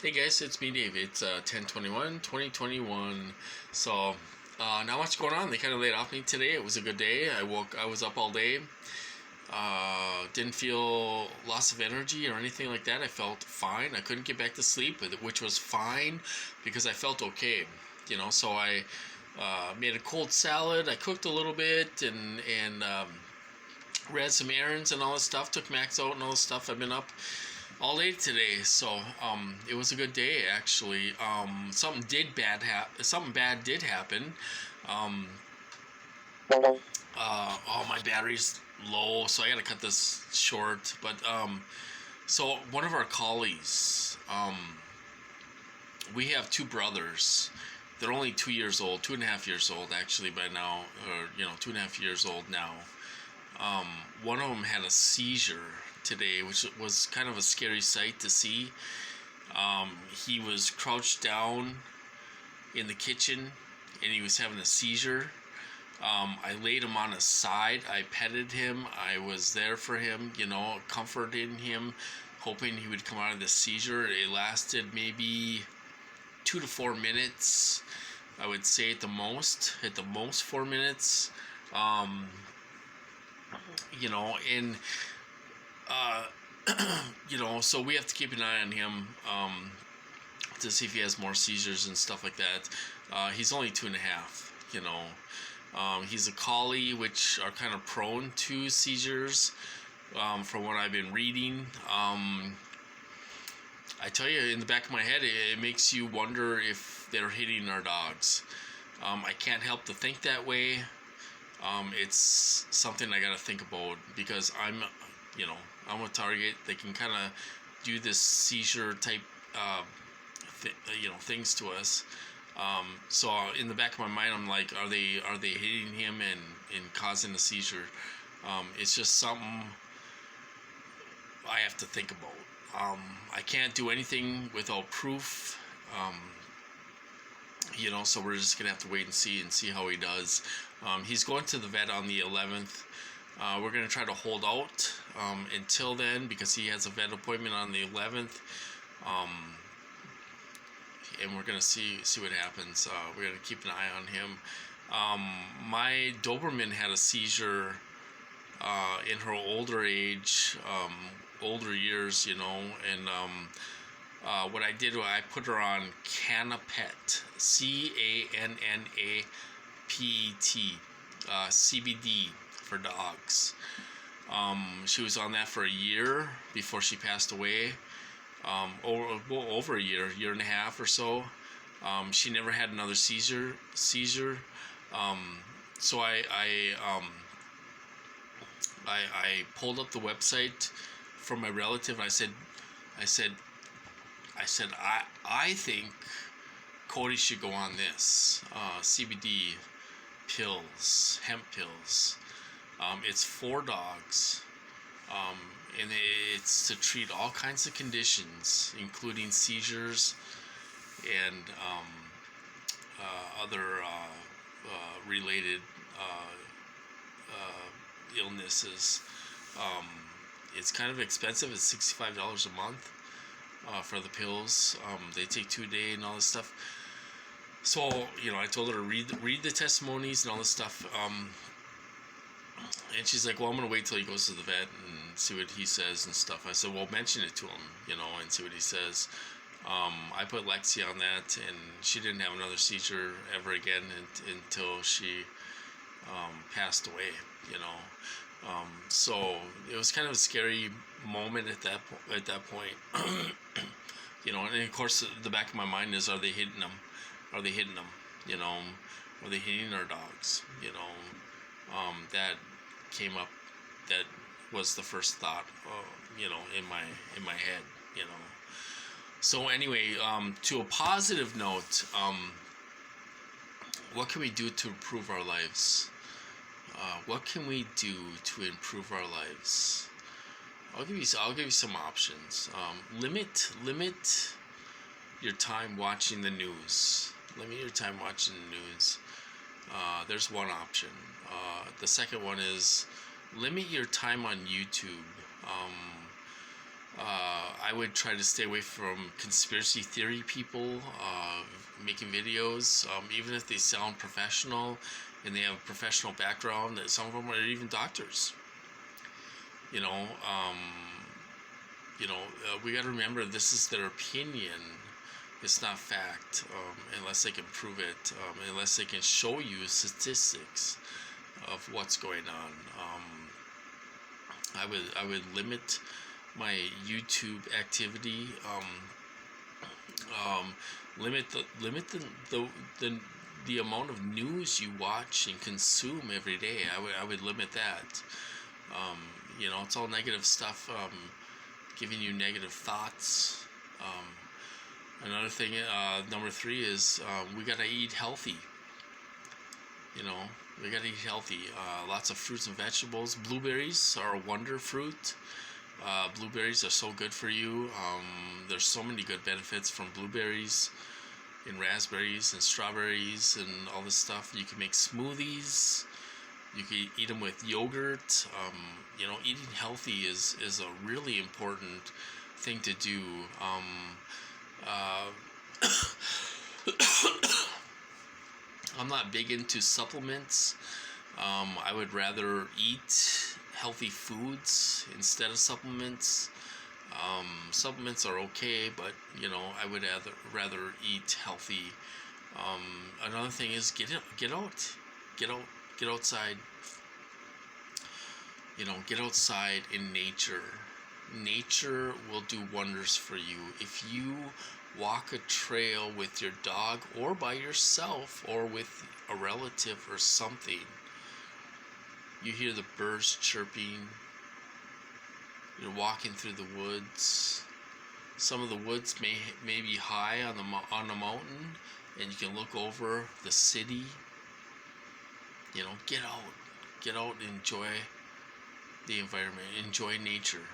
Hey guys, it's me Dave. It's 10/21, 2021. So not much going on. They kind of laid off me today. It was a good day. I was up all day. Didn't feel loss of energy or anything like that. I felt fine. I couldn't get back to sleep, which was fine because I felt okay. So I made a cold salad. I cooked a little bit and ran some errands and all this stuff. Took Max out and all this stuff. I've been up all day today, so it was a good day actually. Something bad did happen. Um, oh, my battery's low, so I gotta cut this short. But so one of our colleagues, we have two brothers. They're only 2 years old, 2.5 years old actually by now, or 2.5 years old now. Um, One of them had a seizure today, which was kind of a scary sight to see. He was crouched down in the kitchen and he was having a seizure. I laid him on his side. I petted him. I was there for him, comforting him, hoping he would come out of the seizure. It lasted maybe 2 to 4 minutes, I would say at the most 4 minutes. Um, and uh, so we have to keep an eye on him to see if he has more seizures and stuff like that. He's only 2.5. He's a collie, which are kind of prone to seizures, from what I've been reading. I tell you, in the back of my head, it makes you wonder if they're hitting our dogs. I can't help to think that way. It's something I gotta think about because I'm a target. They can kind of do this seizure type, things to us. So in the back of my mind, I'm like, are they hitting him and causing a seizure? It's just something I have to think about. I can't do anything without proof. So we're just gonna have to wait and see how he does. He's going to the vet on the 11th. We're gonna try to hold out until then because he has a vet appointment on the 11th, and we're gonna see what happens. We're gonna keep an eye on him. My Doberman had a seizure in her older age, older years, and what I did was I put her on Canapet, CANNAPET, CBD for dogs. She was on that for a year before she passed away. Over a year and a half or so. She never had another seizure. So I pulled up the website from my relative. And I said, I think Cody should go on this CBD pills, hemp pills. It's for dogs, and it's to treat all kinds of conditions, including seizures and other related illnesses. It's kind of expensive. It's $65 a month for the pills. They take 2 days and all this stuff. So I told her to read the testimonies and all this stuff. And she's like, well, I'm gonna wait till he goes to the vet and see what he says and stuff. I said, well, mention it to him, and see what he says. I put Lexi on that, and she didn't have another seizure ever again until she passed away. So it was kind of a scary moment at that point. And of course, the back of my mind is, are they hitting them? Are they hitting them? Are they hitting our dogs? That came up. That was the first thought, in my head. So anyway, to a positive note, what can we do to improve our lives? What can we do to improve our lives? I'll give you some options. Limit your time watching the news. Limit your time watching the news. There's one option. The second one is limit your time on YouTube. I would try to stay away from conspiracy theory people making videos, even if they sound professional and they have a professional background. That some of them are even doctors. You know, um, we got to remember this is their opinion. It's not fact, unless they can prove it, unless they can show you statistics of what's going on. I would limit my YouTube activity. Limit the amount of news you watch and consume every day. I would limit that. It's all negative stuff, giving you negative thoughts. Another thing, number 3 is we gotta eat healthy. We gotta eat healthy. Lots of fruits and vegetables. Blueberries are a wonder fruit. Blueberries are so good for you. There's so many good benefits from blueberries and raspberries and strawberries and all this stuff. You can make smoothies. You can eat them with yogurt. Eating healthy is a really important thing to do. I'm not big into supplements. I would rather eat healthy foods instead of supplements. Supplements are okay, but I would rather eat healthy. Another thing is get outside. Get outside in nature. Nature will do wonders for you. If you walk a trail with your dog or by yourself or with a relative or something, you hear the birds chirping. You're walking through the woods. Some of the woods may be high on the mountain, and you can look over the city. Get out and enjoy the environment, enjoy nature.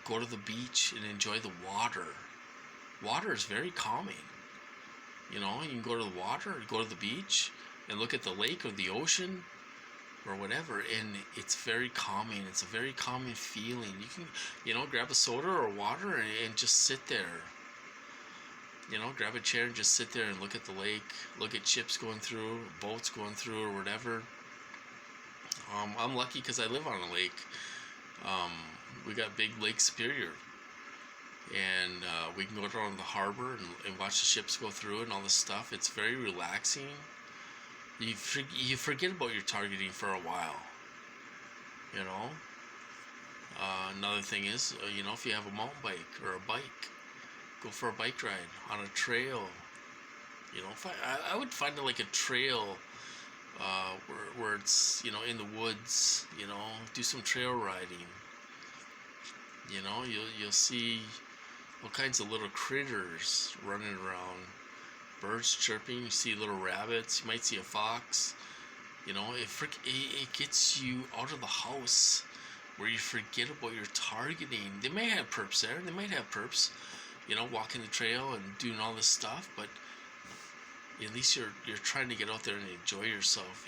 Go to the beach and enjoy the water. Water is very calming. You can go to the water, go to the beach, and look at the lake or the ocean or whatever, and it's very calming. It's a very calming feeling. You can, grab a soda or water and just sit there. Grab a chair and just sit there and look at the lake, look at ships going through, boats going through, or whatever. I'm lucky because I live on a lake. We got big Lake Superior, and we can go down to the harbor and watch the ships go through and all this stuff. It's very relaxing. You forget about your targeting for a while. Another thing is, if you have a mountain bike or a bike, go for a bike ride on a trail. I would find it like a trail where it's in the woods. Do some trail riding. You'll see all kinds of little critters running around, birds chirping. You see little rabbits. You might see a fox. It gets you out of the house where you forget about your targeting. They may have perps there. They might have perps, walking the trail and doing all this stuff, but at least you're trying to get out there and enjoy yourself.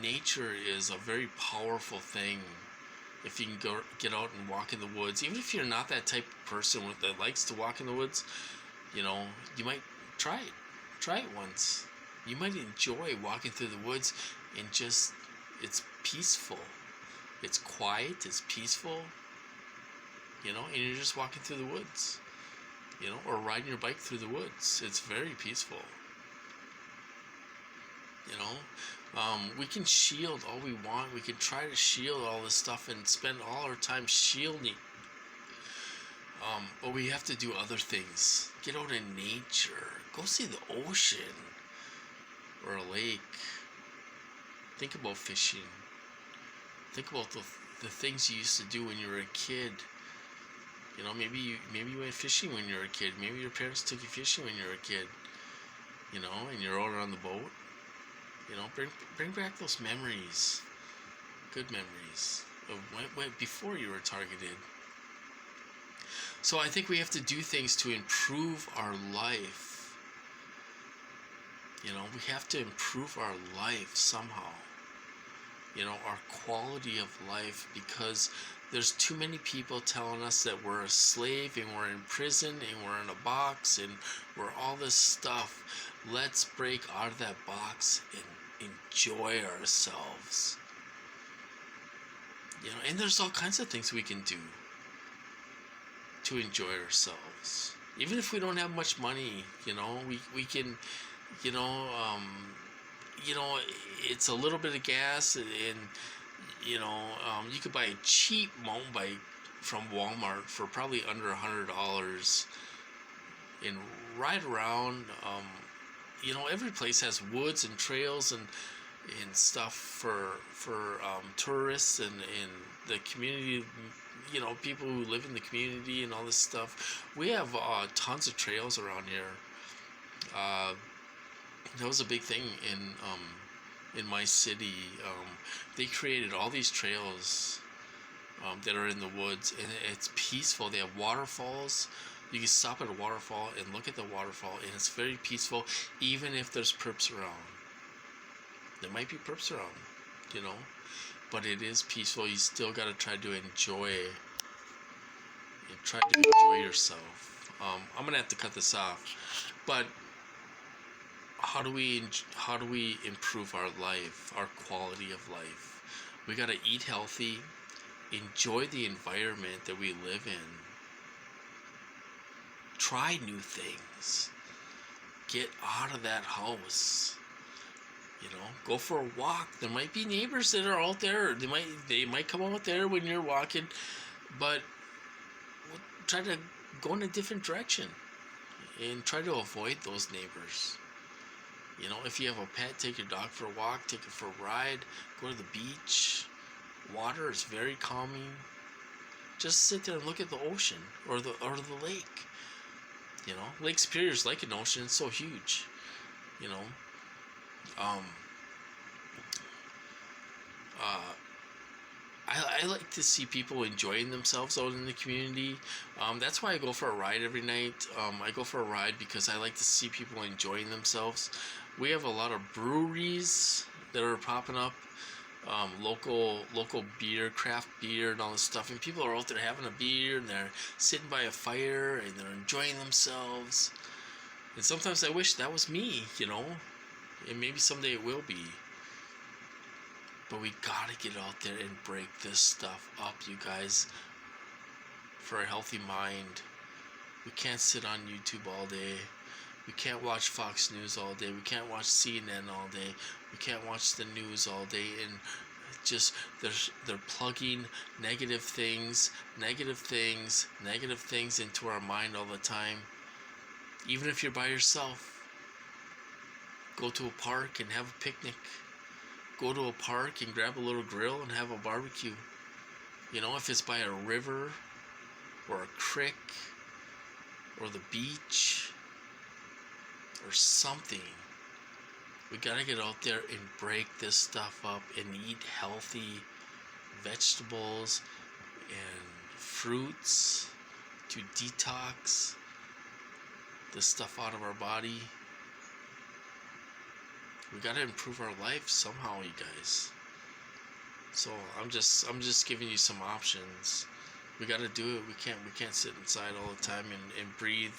Nature is a very powerful thing. If you can get out and walk in the woods, even if you're not that type of person that likes to walk in the woods, you might try it. Try it once. You might enjoy walking through the woods and it's peaceful. It's quiet, it's peaceful, and you're just walking through the woods, or riding your bike through the woods. It's very peaceful. We can shield all we want. We can try to shield all this stuff and spend all our time shielding. But we have to do other things. Get out in nature. Go see the ocean or a lake. Think about fishing. Think about the things you used to do when you were a kid. Maybe you went fishing when you were a kid. Maybe your parents took you fishing when you were a kid. And you're out on the boat. Bring back those memories, good memories of when before you were targeted. So I think we have to do things to improve our life. We have to improve our life somehow. our quality of life, because there's too many people telling us that we're a slave and we're in prison and we're in a box and we're all this stuff. Let's break out of that box and enjoy ourselves. And there's all kinds of things we can do to enjoy ourselves. Even if we don't have much money, we can, you know, um, it's a little bit of gas, and you could buy a cheap mountain bike from Walmart for probably under $100 and ride around. Every place has woods and trails and stuff for tourists and the community. People who live in the community and all this stuff. We have tons of trails around here. That was a big thing in my city. They created all these trails that are in the woods, and it's peaceful. They have waterfalls. You can stop at a waterfall and look at the waterfall, and it's very peaceful, even if there's perps around. There might be perps around, but it is peaceful. You still got to try to enjoy yourself. I'm gonna have to cut this off, but how do we improve our life, our quality of life? We got to eat healthy, enjoy the environment that we live in, try new things, get out of that house. Go for a walk. There might be neighbors that are out there. They might come out there when you're walking, but try to go in a different direction and try to avoid those neighbors. If you have a pet, take your dog for a walk, take it for a ride, go to the beach. Water is very calming. Just sit there and look at the ocean or the lake. Lake Superior is like an ocean. It's so huge. I like to see people enjoying themselves out in the community. That's why I go for a ride every night. I go for a ride because I like to see people enjoying themselves. We have a lot of breweries that are popping up, local beer, craft beer, and all this stuff. And people are out there having a beer, and they're sitting by a fire, and they're enjoying themselves. And sometimes I wish that was me, and maybe someday it will be. But we gotta get out there and break this stuff up, you guys, for a healthy mind. We can't sit on YouTube all day. We can't watch Fox News all day. We can't watch CNN all day. We can't watch the news all day, and just they're plugging negative things into our mind all the time. Even if you're by yourself, go to a park and have a picnic. Go to a park and grab a little grill and have a barbecue. If it's by a river or a creek or the beach or something, we gotta get out there and break this stuff up and eat healthy vegetables and fruits to detox the stuff out of our body. We gotta improve our life somehow, you guys. So I'm just giving you some options. We gotta do it. We can't sit inside all the time and breathe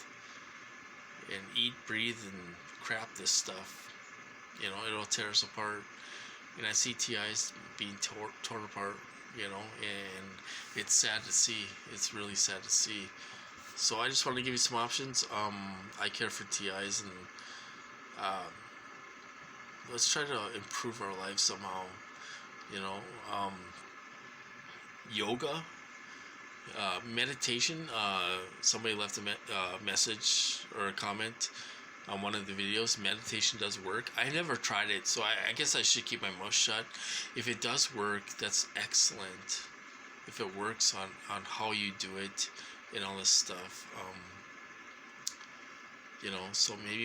and eat, breathe, and crap this stuff. It'll tear us apart. And I see TIs being torn apart, and it's sad to see. It's really sad to see. So I just want to give you some options. I care for TIs, and let's try to improve our life somehow. Yoga, meditation. Somebody left a message or a comment on one of the videos. Meditation does work. I never tried it, so I guess I should keep my mouth shut. If it does work, that's excellent. If it works on how you do it and all this stuff, so maybe